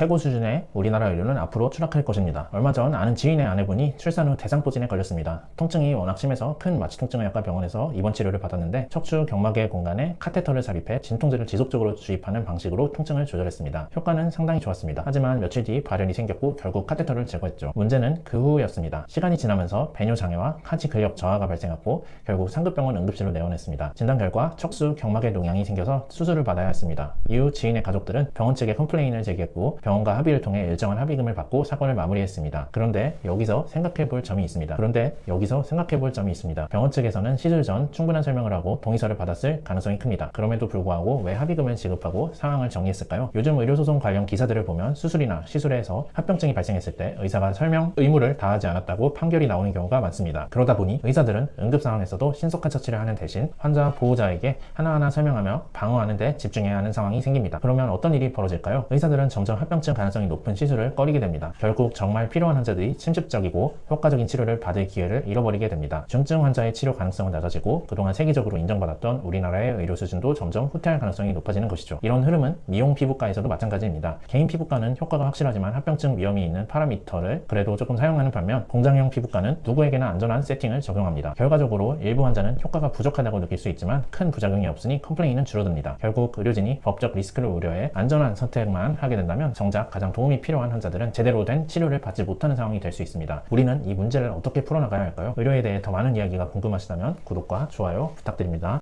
최고 수준의 우리나라 의료는 앞으로 추락할 것입니다. 얼마 전 아는 지인의 아내분이 출산 후 대상포진에 걸렸습니다. 통증이 워낙 심해서 큰 마취통증의학과 병원에서 입원 치료를 받았는데 척추 경막의 공간에 카테터를 삽입해 진통제를 지속적으로 주입하는 방식으로 통증을 조절했습니다. 효과는 상당히 좋았습니다. 하지만 며칠 뒤 발현이 생겼고 결국 카테터를 제거했죠. 문제는 그 후였습니다. 시간이 지나면서 배뇨 장애와 하지 근력 저하가 발생했고 결국 상급병원 응급실로 내원했습니다. 진단 결과 척수 경막에 농양이 생겨서 수술을 받아야 했습니다. 이후 지인의 가족들은 병원 측에 컴플레인을 제기했고 병원과 합의를 통해 일정한 합의금을 받고 사건을 마무리했습니다. 그런데 여기서 생각해 볼 점이 있습니다. 병원 측에서는 시술 전 충분한 설명을 하고 동의서를 받았을 가능성이 큽니다. 그럼에도 불구하고 왜 합의금을 지급하고 상황을 정리했을까요? 요즘 의료소송 관련 기사들을 보면 수술이나 시술에서 합병증이 발생했을 때 의사가 설명 의무를 다하지 않았다고 판결이 나오는 경우가 많습니다. 그러다 보니 의사들은 응급 상황에서도 신속한 처치를 하는 대신 환자 보호자에게 하나하나 설명하며 방어하는 데 집중해야 하는 상황이 생깁니다. 그러면 어떤 일이 벌어질까요? 의사들은 점점 합병증 가능성이 높은 시술을 꺼리게 됩니다. 결국 정말 필요한 환자들이 침습적이고 효과적인 치료를 받을 기회를 잃어버리게 됩니다. 중증 환자의 치료 가능성은 낮아지고 그동안 세계적으로 인정받았던 우리나라의 의료 수준도 점점 후퇴할 가능성이 높아지는 것이죠. 이런 흐름은 미용 피부과에서도 마찬가지입니다. 개인 피부과는 효과가 확실하지만 합병증 위험이 있는 파라미터를 그래도 조금 사용하는 반면 공장형 피부과는 누구에게나 안전한 세팅을 적용합니다. 결과적으로 일부 환자는 효과가 부족하다고 느낄 수 있지만 큰 부작용이 없으니 컴플레인은 줄어듭니다. 결국 의료진이 법적 리스크를 우려해 안전한 선택만 하게 된다면 정작 가장 도움이 필요한 환자들은 제대로 된 치료를 받지 못하는 상황이 될 수 있습니다. 우리는 이 문제를 어떻게 풀어나가야 할까요? 의료에 대해 더 많은 이야기가 궁금하시다면 구독과 좋아요 부탁드립니다.